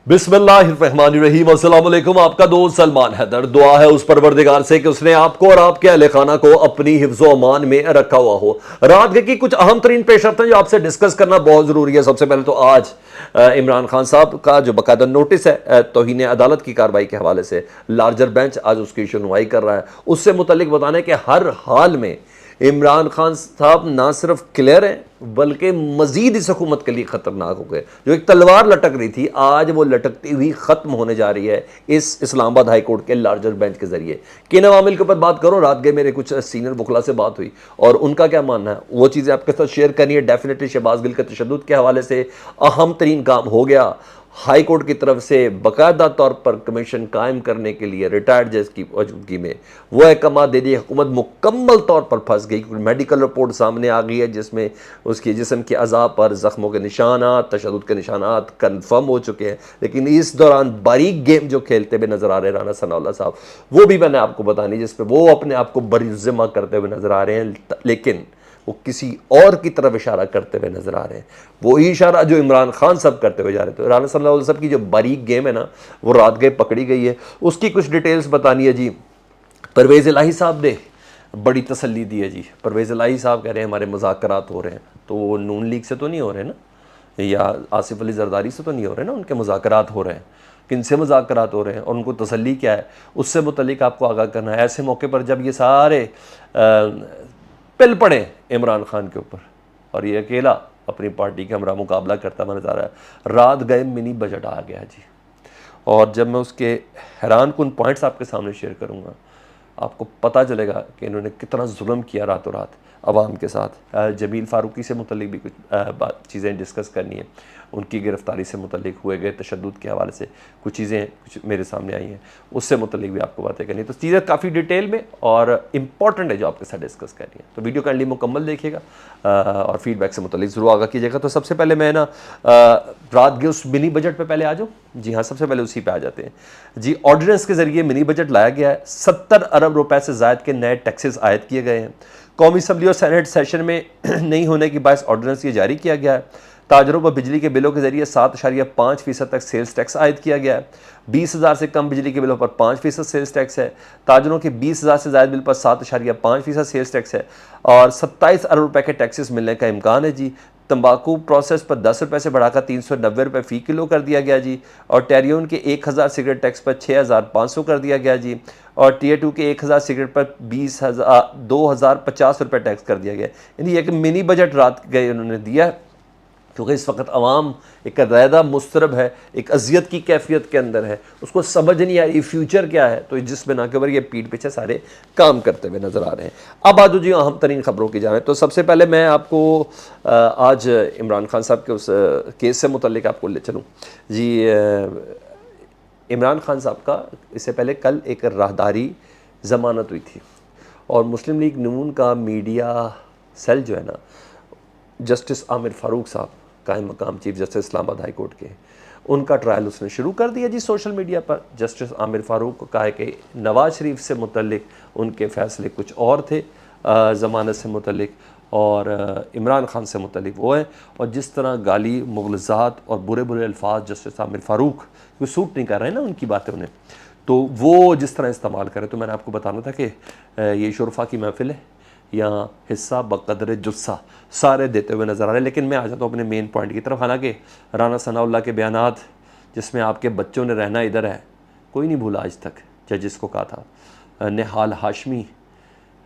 बिस्मिल्लाहिर्रहमानिर्रहीम। अस्सलाम वालेकुम। आपका दोस्त सलमान हैदर। दुआ है उस परवरदिगार से कि उसने आपको और आपके अहले खाना को अपनी हिफ्ज़ो अमान में रखा हुआ हो। रात की कुछ अहम तरीन पेशरफ्त हैं जो आपसे डिस्कस करना बहुत ज़रूरी है। सबसे पहले तो आज इमरान खान साहब का जो बाकायदा नोटिस है तौहीन अदालत की कार्रवाई के हवाले से लार्जर बेंच आज उसकी सुनवाई कर रहा है। उससे मुतल्लिक बताने कि हर हाल में इमरान खान साहब ना सिर्फ क्लियर हैं बल्कि मजीद इस हुकूमत के लिए खतरनाक हो गए। जो एक तलवार लटक रही थी आज वो लटकती हुई खत्म होने जा रही है इस इस्लामाबाद हाई कोर्ट के लार्जर बेंच के जरिए। किन अवामिल के ऊपर बात करो, रात गए मेरे कुछ सीनियर वकला से बात हुई और उनका क्या मानना है वो चीज़ें आपके साथ शेयर करनी है। डेफिनेटली शहबाज गिल के तशद्दुद के हवाले से अहम तरीन काम हो गया। हाई कोर्ट की तरफ से बाकायदा तौर पर कमीशन कायम करने के लिए रिटायर्ड जज की मौजूदगी में वो अहकाम दे दिए। हुकूमत मुकम्मल तौर पर फंस गई क्योंकि मेडिकल रिपोर्ट सामने आ गई है जिसमें उसकी जिस्म के अज़ा पर ज़ख्मों के निशानात, तशद्दुद के निशानात कन्फर्म हो चुके हैं। लेकिन इस दौरान बारीक गेम जो खेलते हुए नजर आ रहे हैं राना सनाउल्लाह साहब, वो भी मैंने आपको बतानी जिसपे वो अपने आप को बरिज़्ज़िम्मा करते हुए नजर आ रहे हैं, लेकिन वो किसी और की तरफ इशारा करते हुए नजर आ रहे हैं। वही इशारा जो इमरान खान सब करते हुए जा रहे थे। राना सल्लल्लाहु अलैहि वसल्लम की जो बारीक गेम है ना वो रात गए पकड़ी गई है। उसकी कुछ डिटेल्स बतानी है जी। परवेज़ इलाही साहब ने बड़ी तसल्ली दी है जी। परवेज़ इलाही साहब कह रहे हैं हमारे मुज़ाकरात हो रहे हैं, तो वो नून लीग से तो नहीं हो रहे ना, या आसिफ अली जरदारी से तो नहीं हो रहे ना, उनके मुज़ाकरात हो रहे हैं। किन से मुज़ाकरात हो रहे हैं और उनको तसल्ली क्या है उससे मुतल्लिक आपको आगाह करना है। ऐसे मौके पर जब ये सारे पिल पड़े इमरान खान के ऊपर और ये अकेला अपनी पार्टी के हमरा मुकाबला करता हुआ नजर आ रहा है। रात गए मिनी बजट आ गया जी, और जब मैं उसके हैरान कुन पॉइंट्स आपके सामने शेयर करूंगा आपको पता चलेगा कि इन्होंने कितना जुल्म किया रातों रात अवाम के साथ। जमील फारूकी से मुतल्लिक भी कुछ बात चीज़ें डिस्कस करनी है। उनकी गिरफ्तारी से मुतल्लिक हुए गए तशद्दुद के हवाले से कुछ चीज़ें कुछ मेरे सामने आई हैं, उससे मुतल्लिक भी आपको बातें करनी है। तो चीज़ें काफ़ी डिटेल में और इम्पॉर्टेंट है जो आपके साथ डिस्कस करनी है, तो वीडियो काइंडली मुकम्मल देखिएगा और फीडबैक से मुतल्लिक ज़रूर आगाह कीजिएगा। तो सबसे पहले मैं ना रात के उस मिनी बजट पर पहले आ जाऊँ। जी हाँ, सबसे पहले उसी पे आ जाते हैं जी। ऑर्डिनेंस के जरिए मिनी बजट लाया गया है। 70 अरब रुपए से ज़ायद के नए टैक्सेस आयद किए गए हैं। कौमी असम्बली और सेनेट सेशन में नहीं होने की बायस ऑर्डिनेंस ये जारी किया गया है। ताजरों पर बिजली के बिलों के जरिए 7.5% तक सेल्स टैक्स आयद किया गया है। 20,000 से कम बिजली के बिलों पर 5% सेल्स टैक्स है। ताजरों के 20,000 से ज़्यादा बिल पर 7.5% सेल्स टैक्स है और 27 अरब रुपए के टैक्सेस मिलने का इम्कान है जी। तंबाकू प्रोसेस पर 10 रुपये से बढ़ाकर 390 रुपये फ़ी किलो कर दिया गया जी। और टेरियन के 1000 सिगरेट टैक्स पर 6500 कर दिया गया जी। और टीयर 2 के 1000 सिगरेट पर 2050 रुपये टैक्स कर दिया गया। यानी एक मिनी बजट रात गए उन्होंने दिया क्योंकि इस वक्त अवाम एक रैदा मुस्तरब है, एक अजियत की कैफियत के अंदर है, उसको समझ नहीं आ रही फ्यूचर क्या है, तो जिस बिना के ऊपर ये पीठ पीछे सारे काम करते हुए नज़र आ रहे हैं। अब आज जी अहम तरीन खबरों की जाए तो सबसे पहले मैं आपको आज इमरान खान साहब के उस केस से मुतल्लिक आपको ले चलूँ जी। इमरान खान साहब का इससे पहले कल एक राहदारी ज़मानत हुई थी और मुस्लिम लीग नून का मीडिया सेल जो है ना, जस्टिस आमिर फ़ारूक साहब कायम मकाम chief justice Islamabad high court के, उनका ट्रायल उसने शुरू कर दिया जी सोशल मीडिया पर। जस्टिस आमिर फ़ारूक को कहा है कि नवाज़ शरीफ से मुतल्लिक उनके फ़ैसले कुछ और थे ज़मानत से मुतल्लिक, और इमरान खान से मुतल्लिक वो है। और जिस तरह गाली मुग़लज़ात और बुरे बुरे अल्फाज जस्टिस आमिर फ़ारूक को सूट नहीं कर रहे हैं ना उनकी बातें उन्हें, तो वो जिस तरह इस्तेमाल करें, तो मैंने आपको बताना था कि ये शुरफा की महफ़िल है, यहाँ हिस्सा बक़द्र जुस्सा सारे देते हुए नज़र आ रहे हैं। लेकिन मैं आ जाता हूँ अपने मेन पॉइंट की तरफ। हालांकि राना सनाउल्लाह के बयानात जिसमें आपके बच्चों ने रहना इधर है कोई नहीं भूला आज तक। जजिस को कहा था, निहाल हाशमी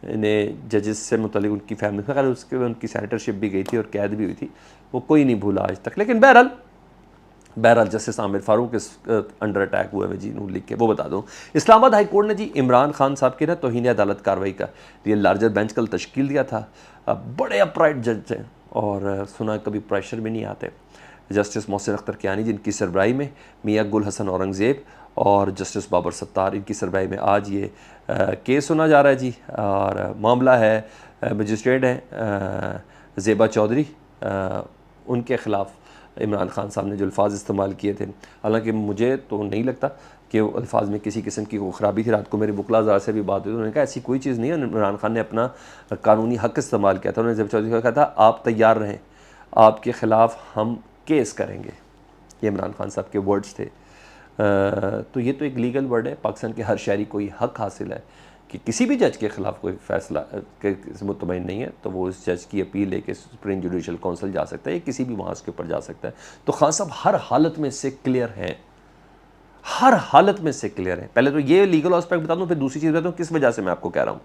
ने जजिस से मुतल्लिक उनकी फैमिली में, उसके उनकी सेनेटरशिप भी गई थी और कैद भी हुई थी, वो कोई नहीं भूला आज तक। लेकिन बहरहाल जस्टिस आमिर फ़ारूक इस अंडर अटैक हुए हुए जी नून लीग के, वो बता दूँ। इस्लामाबाद हाई कोर्ट ने जी इमरान खान साहब की ना तौहीन अदालत कार्रवाई का ये लार्जर बेंच कल तश्कील दिया था। बड़े अपराइट जज हैं और सुना कभी प्रेशर भी नहीं आते। जस्टिस मोहसिन अख्तर कियानी जिनकी सरबराही में मियां गुल हसन औरंगज़ेब और जस्टिस बाबर सत्तार इनकी सरबराही में आज ये केस सुना जा रहा है जी। और मामला है मजिस्ट्रेट हैं ज़ेबा चौधरी, उनके ख़िलाफ़ इमरान खान साहब ने जो अल्फाज इस्तेमाल किए थे, हालांकि मुझे तो नहीं लगता कि वो अल्फाज में किसी किस्म की ख़राबी थी। रात को मेरे वकला से भी बात हुई, उन्होंने कहा ऐसी कोई चीज़ नहीं है, इमरान खान ने अपना कानूनी हक़ इस्तेमाल किया था। उन्होंने ज़ेबा चौधरी को कहा था आप तैयार रहें, आपके ख़िलाफ़ हम केस करेंगे। ये इमरान खान साहब के वर्ड्स थे। तो ये तो एक लीगल वर्ड है। पाकिस्तान के हर शहरी को ये हक हासिल है कि किसी भी जज के ख़िलाफ़ कोई फैसला के मुतमईन नहीं है तो वो उस जज की अपील लेके सुप्रीम जुडिशल काउंसिल जा सकता है या किसी भी वहाँ उसके ऊपर जा सकता है। तो खान साहब हर हालत में इससे क्लियर हैं, हर हालत में से क्लियर है। पहले तो ये लीगल एस्पेक्ट बता दूं, फिर दूसरी चीज़ बता दूं किस वजह से मैं आपको कह रहा हूँ।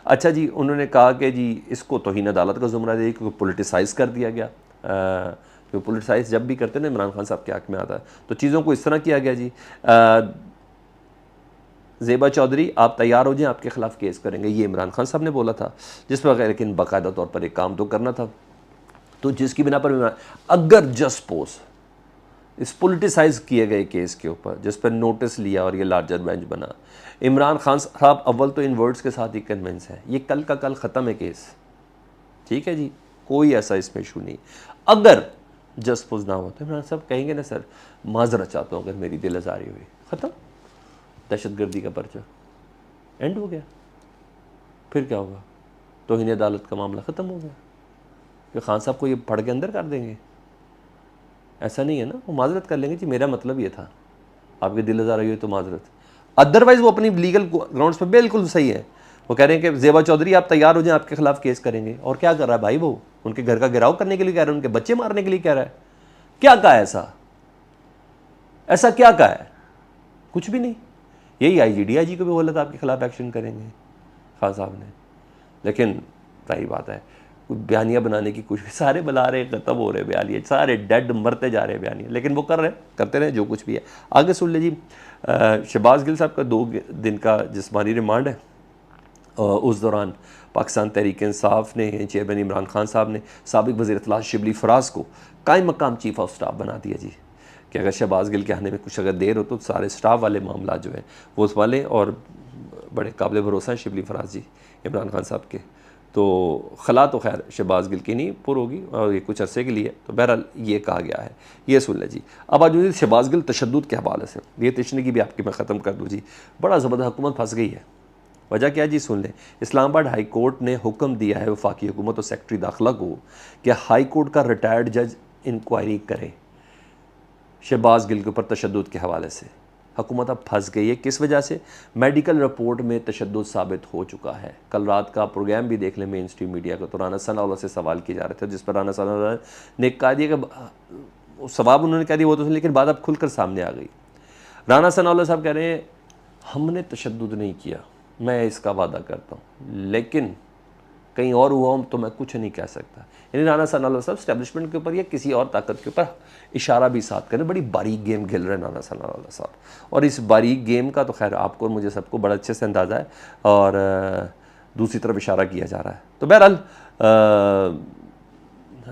अच्छा जी, उन्होंने कहा कि जी इसको तौहीन अदालत का ज़ुमरा दे क्योंकि पोलिटिसाइज़ कर दिया गया। क्योंकि पोलिटिसाइज़ जब भी करते ना इमरान खान साहब के हक़ में आता है तो चीज़ों को इस तरह किया गया जी। ज़ेबा चौधरी आप तैयार हो जाएं, आपके ख़िलाफ़ केस करेंगे, ये इमरान खान साहब ने बोला था, जिस पर लेकिन बाकायदा तौर पर एक काम तो करना था। तो जिसकी बिना पर अगर जस्ट पोज इस पोलिटिसाइज किए गए केस के ऊपर जिस पर नोटिस लिया और ये लार्जर बेंच बना, इमरान खान साहब अव्वल तो इन वर्ड्स के साथ ही कन्विंस है ये कल का कल ख़त्म है केस, ठीक है जी, कोई ऐसा इसमें इशू नहीं। अगर जस्ट पोज ना हो तो इमरान साहब कहेंगे ना सर माजरत चाहता हूँ अगर मेरी दिल आज़ारी हुई, ख़त्म, दहशतगर्दी का पर्चा एंड हो गया। फिर क्या होगा, तौहीन अदालत का मामला ख़त्म हो गया। कि खान साहब को ये पढ़ के अंदर कर देंगे, ऐसा नहीं है ना, वो माजरत कर लेंगे जी मेरा मतलब ये था, आपके दिल आज़ार हुई तो माजरत। अदरवाइज़ वो अपनी लीगल ग्राउंड्स पे बिल्कुल सही है। वो कह रहे हैं कि ज़ेबा चौधरी आप तैयार हो जाएं, आपके खिलाफ केस करेंगे। और क्या कर रहा है भाई, वो उनके घर का घेराव करने के लिए कह रहा है, उनके बच्चे मारने के लिए कह रहा है। क्या कहा है ऐसा, ऐसा क्या कहा है, कुछ भी नहीं। यही IGDIG को भी बोला था आपके खिलाफ एक्शन करेंगे खान साहब ने, लेकिन सही बात है बयानियाँ बनाने की कोशिश, सारे बुला रहे, ख़त्म हो रहे बयानिए, सारे डेड मरते जा रहे बयानिए, लेकिन वो कर रहे, करते रहे जो कुछ भी है। आगे सुन ले जी, शहबाज गिल साहब का 2 दिन का जिस्मानी रिमांड है। उस दौरान पाकिस्तान तहरीक इंसाफ ने चेयरमैन इमरान खान साहब ने साबिक वज़ीर इत्तलात शिबली फराज को कायम मकाम चीफ ऑफ स्टाफ बना दिया जी, कि अगर शहबाज गिल के आने में कुछ अगर देर हो तो सारे स्टाफ वाले मामला जो है वो संभालें। और बड़े काबिल भरोसा हैं शिबली फराज जी इमरान खान साहब के। तो खला तो खैर शहबाज गिल की नहीं पुर होगी और ये कुछ अरसे के लिए, तो बहरहाल ये कहा गया है। ये सुन लें जी। अब आज शहबाज गिल तशद्दुद के हवाले से ये तशनी की भी आपकी मैं ख़त्म कर दूँ जी, बड़ा ज़बरदस्त हुकूमत फंस गई है। वजह क्या जी, सुन लें। इस्लामाबाद हाई कोर्ट ने हुक्म दिया है वफाकी हुकूमत और सेक्रेटरी दाखिला को कि हाई कोर्ट का रिटायर्ड जज इंक्वायरी करे शहबाज गिल के ऊपर तशद्दुद के हवाले से। हुकूमत अब फंस गई है, किस वजह से, मेडिकल रिपोर्ट में तशद्दुद साबित हो चुका है। कल रात का प्रोग्राम भी देख लें मेन स्ट्रीम मीडिया का, तो राना सनाउल्लाह से सवाल किए जा रहे थे, जिस पर राना सनाउल्लाह ने कहा दिया कि सवाब उन्होंने कह दिया वो तो, लेकिन बात अब खुलकर सामने आ गई। राना सनाउल्लाह साहब कह रहे हैं हमने तशद्दुद नहीं किया, मैं इसका वादा करता हूँ, लेकिन कहीं और हुआ तो मैं कुछ नहीं कह सकता। यानी राना सनाउल्लाह साहब स्टैब्लिशमेंट के ऊपर या किसी और ताकत के ऊपर इशारा भी साथ करें। बड़ी बारीक गेम खेल रहे हैं राना सनाउल्लाह साहब, और इस बारीक गेम का तो खैर आपको और मुझे सबको बड़ा अच्छे से अंदाज़ा है। और दूसरी तरफ इशारा किया जा रहा है। तो बहरहाल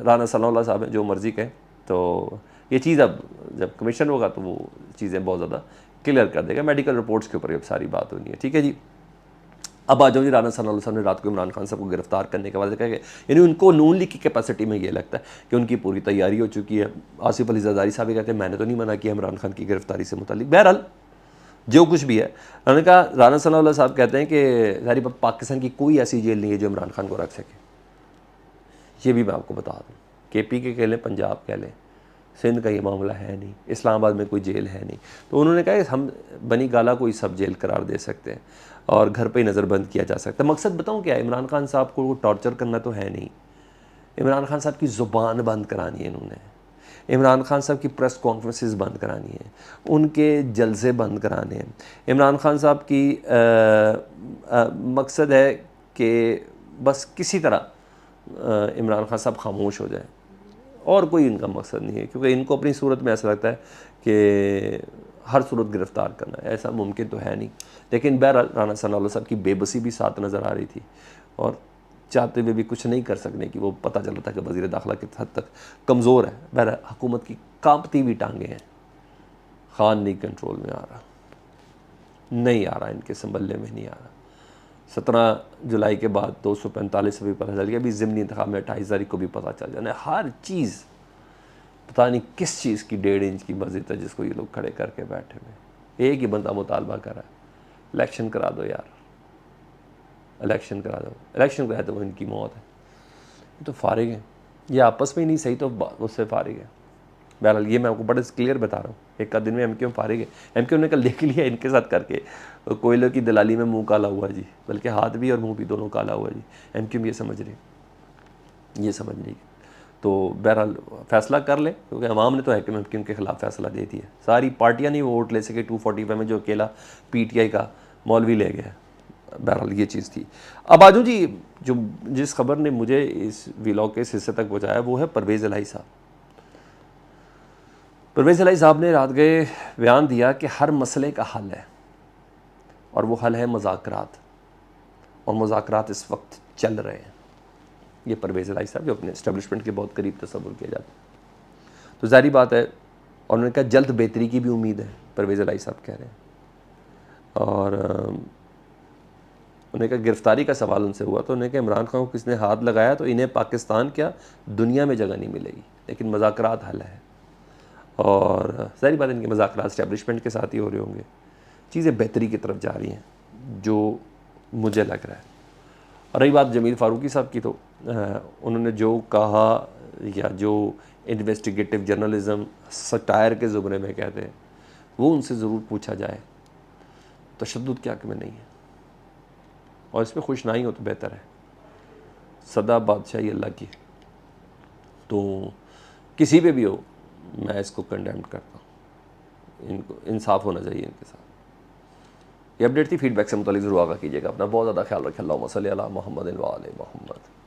राना सनाउल्लाह साहब हैं, जो मर्ज़ी कहें, तो ये चीज़ अब जब कमीशन होगा तो वो चीज़ें बहुत ज़्यादा क्लियर कर देगा। मेडिकल रिपोर्ट्स के ऊपर अब सारी बात होनी है, ठीक है जी। अब आ जाओ जी, राना सनाउल्लाह साहब ने रात को इमरान खान साहब को गिरफ्तार करने के बाद कहा, यानी उनको नून लीग की कैपेसिटी में ये लगता है कि उनकी पूरी तैयारी हो चुकी है। आसिफ अली जरदारी साहब कहते हैं मैंने तो नहीं मना किया इमरान खान की गिरफ्तारी से मुतालिक। बहरहाल जो कुछ भी है, उन्होंने कहा, राना सनाउल्लाह साहब कहते हैं कि सारी पाकिस्तान की कोई ऐसी जेल नहीं है जो इमरान खान को रख सके। ये भी मैं आपको बता दूँ, KP के कह लें, पंजाब कह लें, सिंध का ये मामला है नहीं, इस्लामाबाद में कोई जेल है नहीं। तो उन्होंने कहा कि हम बनी गाला को ही सब जेल करार दे सकते हैं और घर पे ही नज़रबंद किया जा सकता है। मकसद बताऊं क्या है, इमरान खान साहब को टॉर्चर करना तो है नहीं, इमरान खान साहब की ज़ुबान बंद करानी है इन्होंने, इमरान खान साहब की प्रेस कॉन्फ्रेंसेस बंद करानी है, उनके जलसे बंद कराने हैं। इमरान खान साहब की मकसद है कि बस किसी तरह इमरान खान साहब खामोश हो जाए, और कोई इनका मकसद नहीं है, क्योंकि इनको अपनी सूरत में ऐसा लगता है कि हर सूरत गिरफ़्तार करना है, ऐसा मुमकिन तो है नहीं। लेकिन बहरहाल राना सनाउल्लाह साहब की बेबसी भी साथ नज़र आ रही थी, और चाहते हुए भी कुछ नहीं कर सकने की वो पता चला था कि वज़ीर दाखिला किस हद तक कमज़ोर है। बहरहाल हुकूमत की कांपती हुई टांगें हैं, खान नहीं कंट्रोल में आ रहा, नहीं आ रहा, इनके संभलने में नहीं आ रहा। 17 जुलाई के बाद 245 से भी पता चल गया, अभी ज़िमनी इंतखाब में 28 तारीख को भी पता चल जाना है। हर चीज़ पता नहीं किस चीज़ की 1.5 इंच की मस्जिद है जिसको ये लोग खड़े करके बैठे हुए। एक ही बंदा मुतालबा कर रहा है, इलेक्शन करा दो यार, इलेक्शन करा दो, इलेक्शन कराए तो वो इनकी मौत है। ये तो फारिग हैं, ये आपस में ही नहीं सही तो उससे फारिग है। बहरहाल ये मैं आपको बड़े क्लियर बता रहा हूँ, एक आध दिन में एमक्यूएम फारिग है। एमक्यूएम ने कल देख लिया इनके साथ करके, कोयले की दलाली में मुंह काला हुआ जी, बल्कि हाथ भी और मुंह भी दोनों काला हुआ जी। एमक्यूएम ये समझ रही तो बहरहाल फैसला कर ले, क्योंकि अवाम ने तो एमक्यूएम के खिलाफ फैसला दे दिया। सारी पार्टियाँ नहीं वोट ले सके 245 में, जो अकेला पीटीआई का मौलवी ले गया। बहरहाल ये चीज़ थी। अब आजू जी, जो जिस खबर ने मुझे इस व्लॉग के इस हिस्से तक पहुँचाया वो है परवेज़ इलाही साहब। परवेज़ इलाही साहब ने रात गए बयान दिया कि हर मसले का हल है, और वो हल है मुज़ाकरात, और मुज़ाकरात इस वक्त चल रहे हैं। ये परवेज़ इलाही साहब जो अपने इस्टेब्लिशमेंट के बहुत करीब तस्वुर किया जाता है, तो ज़ाहिर बात है। और उन्होंने कहा जल्द बेहतरी की भी उम्मीद है, परवेज़ इलाही साहब कह रहे हैं। और उन्होंने कहा गिरफ्तारी का सवाल उनसे हुआ तो उन्होंने कहा इमरान खान को किसने हाथ लगाया तो इन्हें पाकिस्तान क्या दुनिया में जगह नहीं मिलेगी, लेकिन मज़ाकरात हल है। और ज़ाहिर बात है इनके मज़ाकरात इस्टेब्लिशमेंट के साथ ही हो रहे होंगे। चीज़ें बेहतरी की तरफ जा रही हैं जो मुझे लग रहा है। और रही बात जमील फ़ारूकी साहब की, तो उन्होंने जो कहा, या जो इन्वेस्टिगेटिव जर्नलिज़म सटायर के ज़ुमरे में कहते हैं, वो उनसे ज़रूर पूछा जाए। तशद्दुद क्या में नहीं है, और इसमें खुश ना ही हो तो बेहतर है। सदा बादशाही अल्लाह की, तो किसी पे भी हो मैं इसको कंडेम करता हूँ। इनको इंसाफ होना चाहिए इनके साथ। ये अपडेट थी। फीडबैक से मुतालिक ज़रूर आगाह कीजिएगा। अपना बहुत ज़्यादा ख्याल रखें। अल्लाहुम्मा सल्ली अला मुहम्मद व आले मुहम्मद।